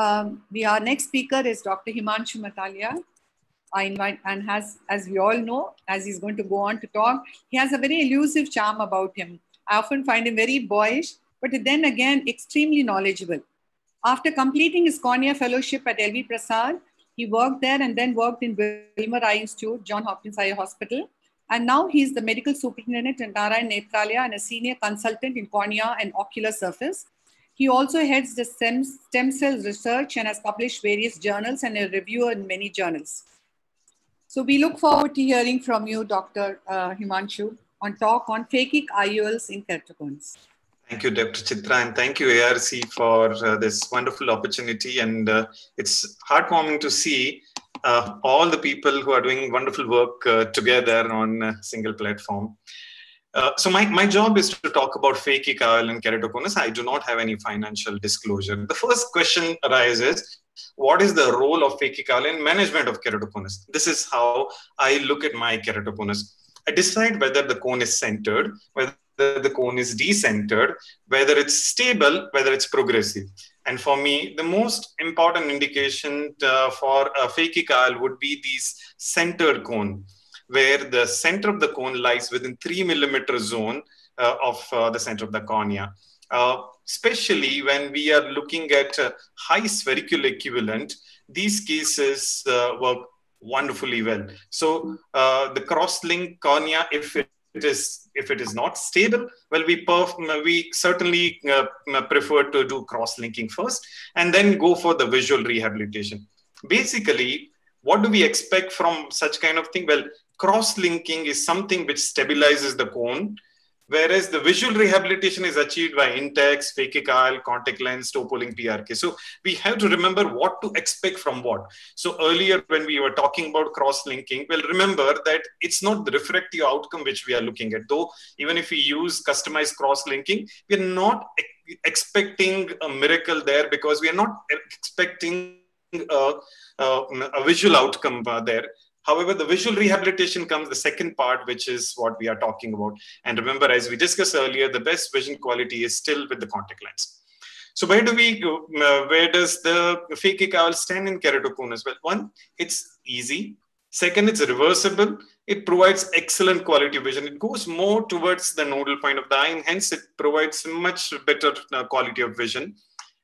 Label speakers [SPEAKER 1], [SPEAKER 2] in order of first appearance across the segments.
[SPEAKER 1] Our next speaker is Dr. Himanshu Matalia. I invite, and as we all know, as he's going to go on to talk, he has a very elusive charm about him. I often find him very boyish, but then again, extremely knowledgeable. After completing his cornea fellowship at LV Prasad, he worked there and then worked in Wilmer Eye Institute, John Hopkins Eye Hospital. And now he's the medical superintendent in Narayan Netralaya and a senior consultant in cornea and ocular surface. He also heads the stem cell research and has published various journals and a reviewer in many journals. So we look forward to hearing from you, Dr. Himanshu, on talk on phakic IOLs in keratoconus.
[SPEAKER 2] Thank you, Dr. Chitra, and thank you, ARC, for this wonderful opportunity. And it's heartwarming to see all the people who are doing wonderful work together on a single platform. So my job is to talk about phakic IOL in keratoconus. I do not have any financial disclosure. The first question arises, what is the role of phakic IOL in management of keratoconus? This is how I look at my keratoconus. I decide whether the cone is centered, whether the cone is decentered, whether it's stable, whether it's progressive. And for me, the most important indication for a phakic IOL would be these centered cone, where the center of the cone lies within 3 millimeter zone of the center of the cornea. Especially when we are looking at high spherical equivalent, these cases work wonderfully well. So the cross-link cornea, if it is not stable, well, we certainly prefer to do cross-linking first and then go for the visual rehabilitation. Basically, what do we expect from such kind of thing? Well, cross-linking is something which stabilizes the cone, whereas the visual rehabilitation is achieved by Intex, phakic IOL, contact lens, Topoling, PRK. So we have to remember what to expect from what. So earlier when we were talking about cross-linking, well, remember that it's not the refractive outcome which we are looking at. Though even if we use customized cross-linking, we're not expecting a miracle there because we are not expecting a visual outcome there. However, the visual rehabilitation comes the second part, which is what we are talking about. And remember, as we discussed earlier, the best vision quality is still with the contact lens. So where do we go? Where does the phakic IOL stand in keratoconus? Well, one, it's easy. Second, it's reversible. It provides excellent quality of vision. It goes more towards the nodal point of the eye, and hence it provides much better quality of vision.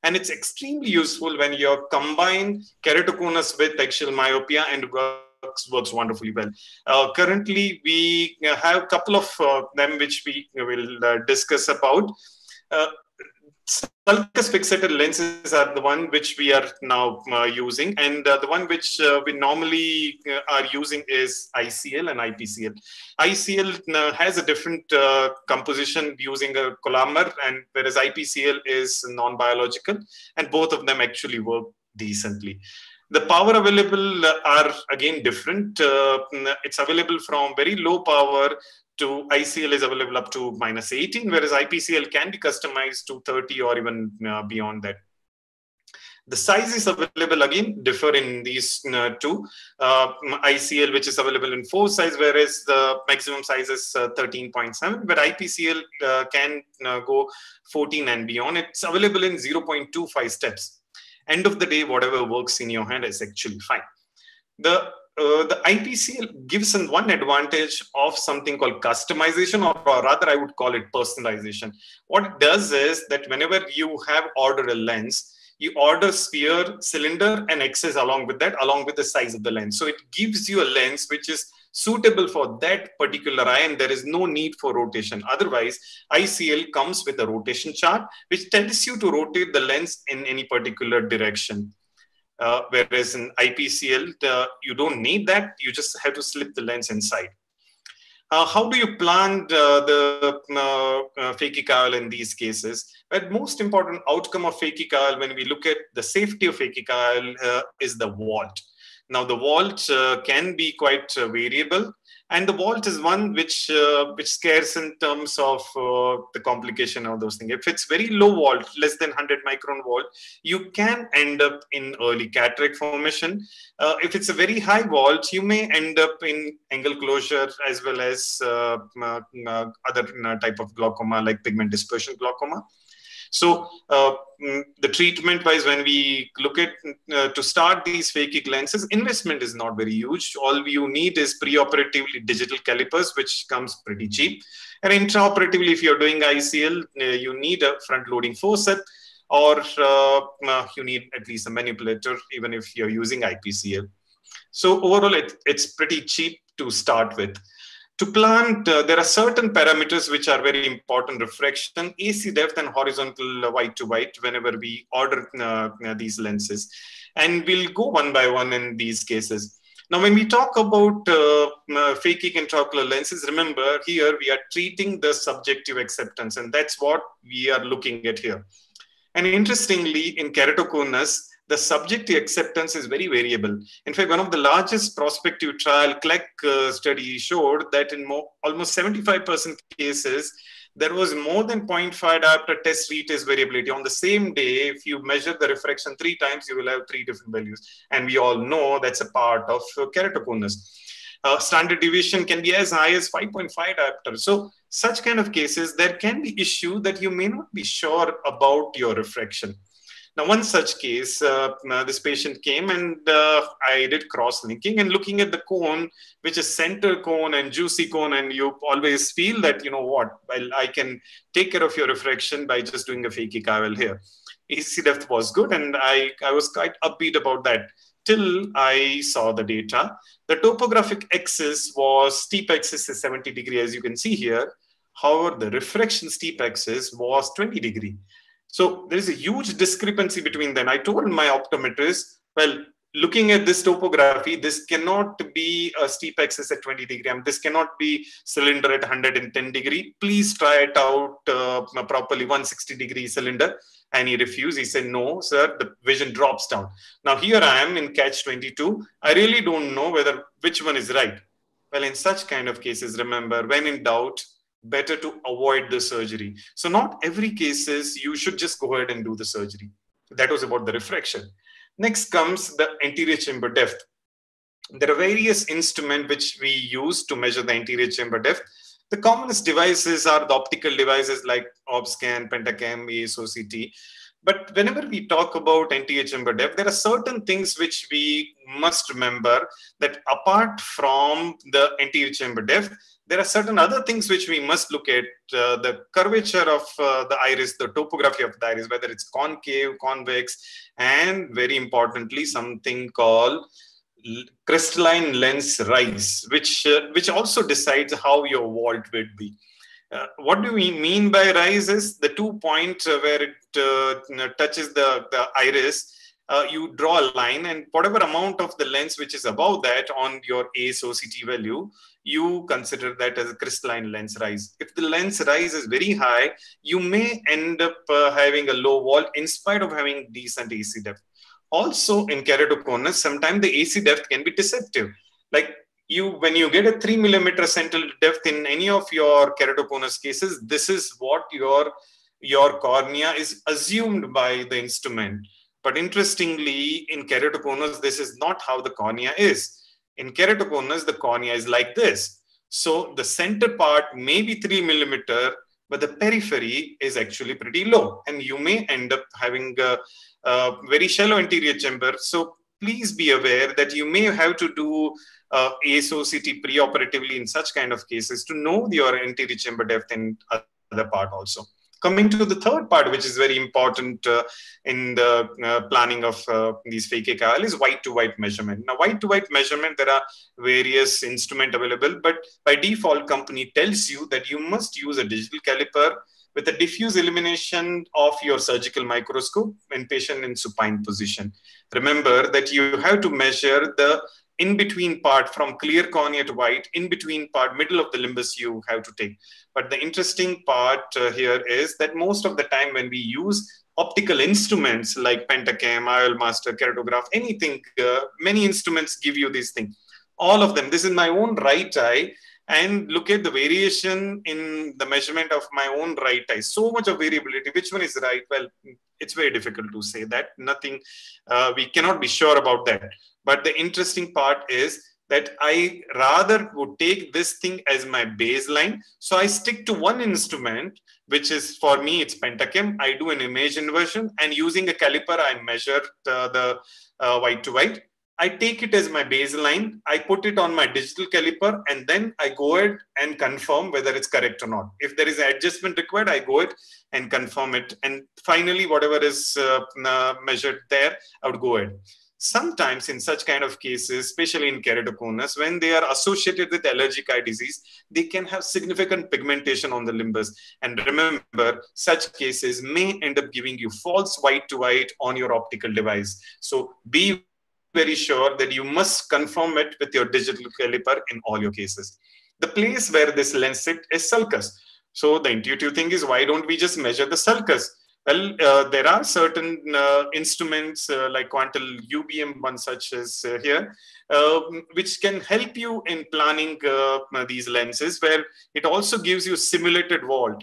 [SPEAKER 2] And it's extremely useful when you combine keratoconus with axial myopia and works wonderfully well. Currently, we have a couple of them which we will discuss about. Sulcus fixated lenses are the one which we are now using, and the one which we normally are using is ICL and IPCL. ICL has a different composition using a Collamer, and whereas IPCL is non-biological, and both of them actually work decently. The power available are again different. It's available from very low power to ICL is available up to -18, whereas IPCL can be customized to 30 or even beyond that. The sizes available again differ in these two. ICL, which is available in 4 size, whereas the maximum size is 13.7, but IPCL can go 14 and beyond. It's available in 0.25 steps. End of the day, whatever works in your hand is actually fine. The IPCL gives one advantage of something called customization, or rather I would call it personalization. What it does is that whenever you have ordered a lens, you order sphere, cylinder, and excess along with that, along with the size of the lens. So it gives you a lens which is suitable for that particular eye, and there is no need for rotation. Otherwise, ICL comes with a rotation chart, which tells you to rotate the lens in any particular direction. Whereas in IPCL, you don't need that. You just have to slip the lens inside. How do you plan the phakic IOL in these cases? But most important outcome of phakic IOL, when we look at the safety of phakic IOL, is the vault. Now, the vault can be quite variable, and the vault is one which scares in terms of the complication of those things. If it's very low vault, less than 100 micron vault, you can end up in early cataract formation. If it's a very high vault, you may end up in angle closure as well as other type of glaucoma like pigment dispersion glaucoma. So the treatment wise, when we look at to start these phakic lenses, investment is not very huge. All you need is preoperatively digital calipers, which comes pretty cheap. And intraoperatively, if you're doing ICL, you need a front loading forceps, or you need at least a manipulator, even if you're using IPCL. So overall, it's pretty cheap to start with. To plant, there are certain parameters which are very important: refraction, AC depth, and horizontal white to white whenever we order these lenses. And we'll go one by one in these cases. Now, when we talk about phakic intraocular lenses, remember here we are treating the subjective acceptance, and that's what we are looking at here. And interestingly, in keratoconus, the subjective acceptance is very variable. In fact, one of the largest prospective trial, CLEC study, showed that in almost 75% cases, there was more than 0.5 diopter test retest variability. On the same day, if you measure the refraction 3 times, you will have 3 different values. And we all know that's a part of keratoconus. Standard deviation can be as high as 5.5 diopter. So such kind of cases, there can be issue that you may not be sure about your refraction. Now, one such case, this patient came and I did cross-linking and looking at the cone, which is center cone and juicy cone, and you always feel that, you know what, well, I can take care of your refraction by just doing a phakic IOL here. AC depth was good, and I was quite upbeat about that till I saw the data. The topographic axis was, steep axis is 70 degree, as you can see here. However, the refraction steep axis was 20 degree. So there is a huge discrepancy between them. I told my optometrist, well, looking at this topography, this cannot be a steep axis at 20 degree. This cannot be cylinder at 110 degree. Please try it out properly, 160 degree cylinder. And he refused. He said, no, sir, the vision drops down. Now here I am in catch-22. I really don't know which one is right. Well, in such kind of cases, remember, when in doubt, better to avoid the surgery. So not every cases you should just go ahead and do the surgery. That was about the refraction. Next comes the anterior chamber depth. There are various instruments which we use to measure the anterior chamber depth. The commonest devices are the optical devices like OBSCAN, Pentacam, ASOCT. But whenever we talk about anterior chamber depth, there are certain things which we must remember, that apart from the anterior chamber depth, there are certain other things which we must look at, the curvature of the iris, the topography of the iris, whether it's concave, convex, and very importantly, something called crystalline lens rise, which also decides how your vault would be. What do we mean by rise is the 2 points where it touches the iris. You draw a line, and whatever amount of the lens which is above that on your ASOCT value, you consider that as a crystalline lens rise. If the lens rise is very high, you may end up having a low vault in spite of having decent AC depth. Also in keratoconus, sometimes the AC depth can be deceptive. Like when you get a 3 millimeter central depth in any of your keratoconus cases, this is what your cornea is assumed by the instrument. But interestingly, in keratoconus, this is not how the cornea is. In keratoconus, the cornea is like this. So the center part may be 3 millimeter, but the periphery is actually pretty low. And you may end up having a very shallow anterior chamber. So please be aware that you may have to do ASOCT preoperatively in such kind of cases to know your anterior chamber depth in other part also. Coming to the third part, which is very important in the planning of these phakic IOL, is white-to-white measurement. Now, white-to-white measurement, there are various instruments available, but by default, company tells you that you must use a digital caliper with a diffuse illumination of your surgical microscope in patient in supine position. Remember that you have to measure the in-between part from clear cornea to white, in-between part, middle of the limbus you have to take. But the interesting part here is that most of the time when we use optical instruments like Pentacam, IOL Master, Keratograph, anything, many instruments give you these things. All of them, this is my own right eye, and look at the variation in the measurement of my own right eye. So much of variability. Which one is right? Well, it's very difficult to say that. Nothing, we cannot be sure about that. But the interesting part is that I rather would take this thing as my baseline. So I stick to one instrument, which is, for me, it's Pentachem. I do an image inversion, and using a caliper, I measure the white to white. I take it as my baseline. I put it on my digital caliper, and then I go ahead and confirm whether it's correct or not. If there is an adjustment required, I go ahead and confirm it. And finally, whatever is measured there, I would go ahead. Sometimes in such kind of cases, especially in keratoconus, when they are associated with allergic eye disease, they can have significant pigmentation on the limbus. And remember, such cases may end up giving you false white to white on your optical device. So be very sure that you must confirm it with your digital caliper in all your cases. The place where this lens sits is sulcus. So the intuitive thing is, why don't we just measure the sulcus? Well, there are certain instruments like Quantal UBM, one such as here, which can help you in planning these lenses, where it also gives you simulated vault.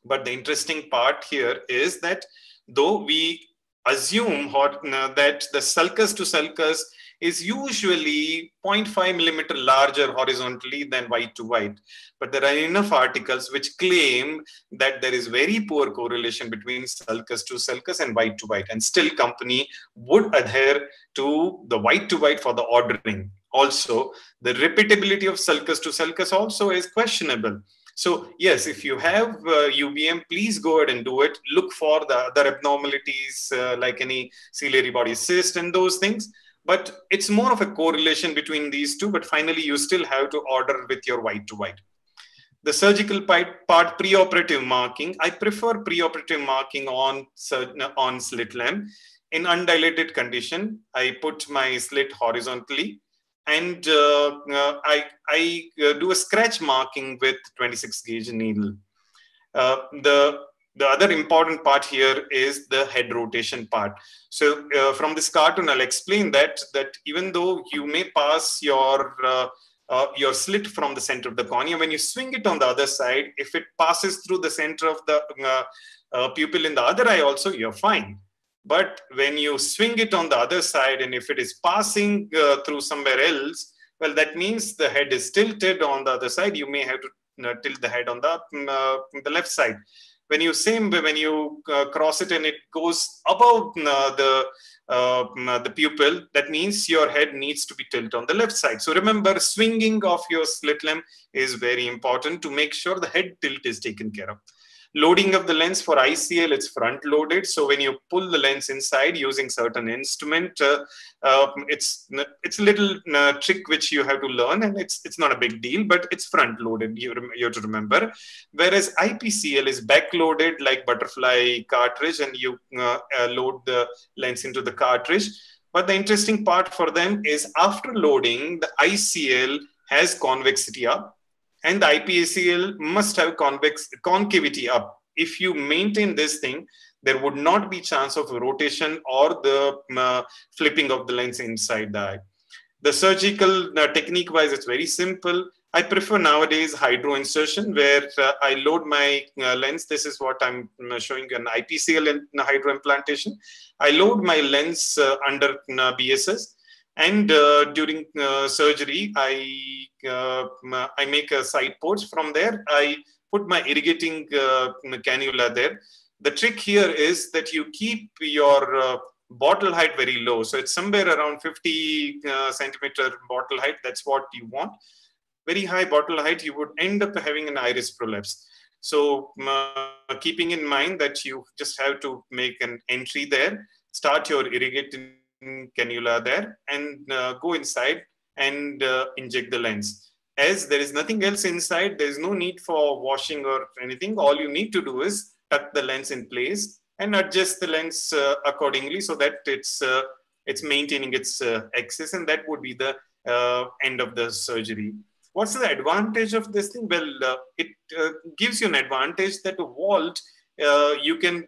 [SPEAKER 2] But the interesting part here is that though we assume that the sulcus to sulcus is usually 0.5 millimeter larger horizontally than white to white. But there are enough articles which claim that there is very poor correlation between sulcus to sulcus and white to white. And still company would adhere to the white to white for the ordering. Also, the repeatability of sulcus to sulcus also is questionable. So yes, if you have UBM, please go ahead and do it. Look for the other abnormalities like any ciliary body cyst and those things. But it's more of a correlation between these two. But finally, you still have to order with your white to white. The surgical part, preoperative marking. I prefer preoperative marking on slit lamp. In undilated condition, I put my slit horizontally. And I do a scratch marking with 26 gauge needle. The other important part here is the head rotation part. So from this cartoon, I'll explain that even though you may pass your slit from the center of the cornea, when you swing it on the other side, if it passes through the center of the pupil in the other eye also, you're fine. But when you swing it on the other side, and if it is passing through somewhere else, well, that means the head is tilted on the other side. You may have to tilt the head on the left side. When you cross it and it goes above the pupil, that means your head needs to be tilted on the left side. So remember, swinging of your slit lamp is very important to make sure the head tilt is taken care of. Loading of the lens for ICL, it's front loaded. So when you pull the lens inside using certain instrument, it's a little trick which you have to learn, and it's not a big deal, but it's front loaded. You have to remember. Whereas IPCL is back loaded like butterfly cartridge, and you load the lens into the cartridge. But the interesting part for them is after loading, the ICL has convexity up, and the IPCL must have concavity up. If you maintain this thing, there would not be chance of rotation or the flipping of the lens inside the eye. The surgical technique wise, it's very simple. I prefer nowadays hydro insertion, where I load my lens. This is what I'm showing you, an IPCL and hydro implantation. I load my lens under BSS. And during surgery, I make a side porch. From there, I put my irrigating cannula there. The trick here is that you keep your bottle height very low. So it's somewhere around 50 centimeter bottle height. That's what you want. Very high bottle height, you would end up having an iris prolapse. So keeping in mind that you just have to make an entry there, start your irrigating cannula there, and go inside and inject the lens. As there is nothing else inside, there is no need for washing or anything. All you need to do is tuck the lens in place and adjust the lens accordingly, so that it's maintaining its axis, and that would be the end of the surgery. What's the advantage of this thing? Well, it gives you an advantage that a vault, you can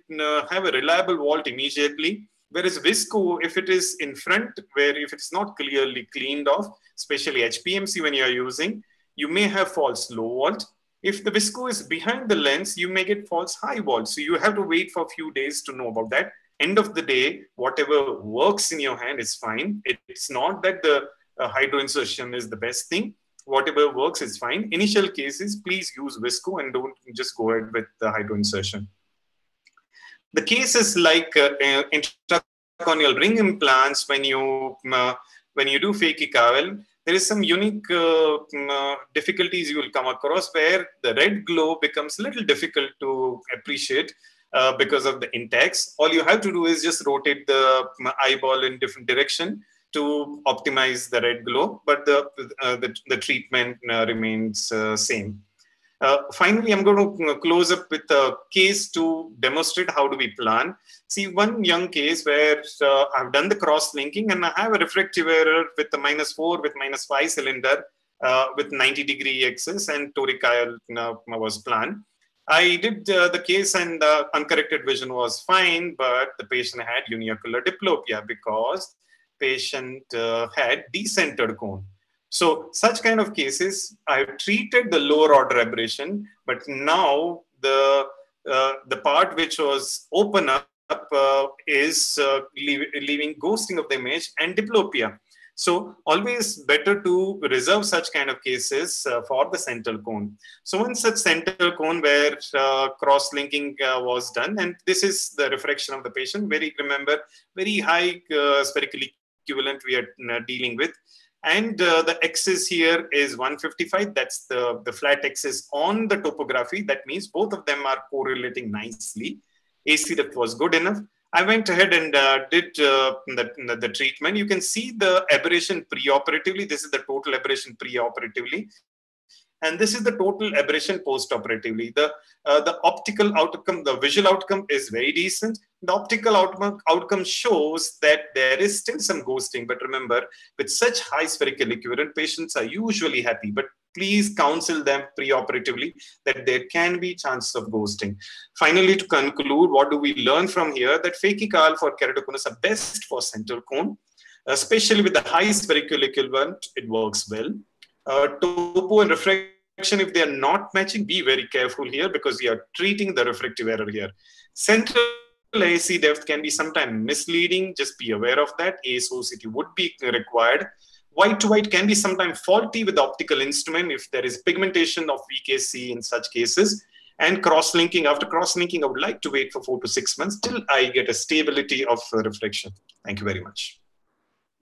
[SPEAKER 2] have a reliable vault immediately. Whereas visco, if it is in front, where if it's not clearly cleaned off, especially HPMC when you are using, you may have false low vault. If the visco is behind the lens, you may get false high vault. So you have to wait for a few days to know about that. End of the day, whatever works in your hand is fine. It's not that the hydroinsertion is the best thing. Whatever works is fine. Initial cases, please use visco and don't just go ahead with the hydroinsertion. The cases like intracorneal ring implants, when you do phakic-IOL, there is some unique difficulties you will come across where the red glow becomes a little difficult to appreciate because of the intacs. All you have to do is just rotate the eyeball in different direction to optimize the red glow, but the treatment remains same. Finally, I'm going to close up with a case to demonstrate how do we plan. See, one young case where I've done the cross-linking and I have a refractive error with the -4 with -5 cylinder with 90-degree axis and toric IOL was planned. I did the case and the uncorrected vision was fine, but the patient had uniocular diplopia because patient had decentered cone. So such kind of cases, I've treated the lower order aberration, but now the part which was open up is leaving ghosting of the image and diplopia. So always better to reserve such kind of cases for the central cone. So one such central cone where cross-linking was done, and this is the refraction of the patient. Remember, very high spherical equivalent we are dealing with. And the axis here is 155. That's the flat axis on the topography. That means both of them are correlating nicely. AC depth was good enough. I went ahead and did the treatment. You can see the aberration preoperatively. This is the total aberration preoperatively. And this is the total aberration post-operatively. The optical outcome, the visual outcome is very decent. The optical outcome shows that there is still some ghosting. But remember, with such high spherical equivalent, patients are usually happy. But please counsel them preoperatively that there can be chances of ghosting. Finally, to conclude, what do we learn from here? That phakic-IOL for keratoconus are best for central cone, especially with the high spherical equivalent, it works well. Topo and refraction, if they are not matching, be very careful here because we are treating the refractive error here. Central AC depth can be sometimes misleading. Just be aware of that. ASOCT would be required. White to white can be sometimes faulty with the optical instrument if there is pigmentation of VKC in such cases. And cross-linking, after cross-linking, I would like to wait for 4 to 6 months till I get a stability of refraction. Thank you very much.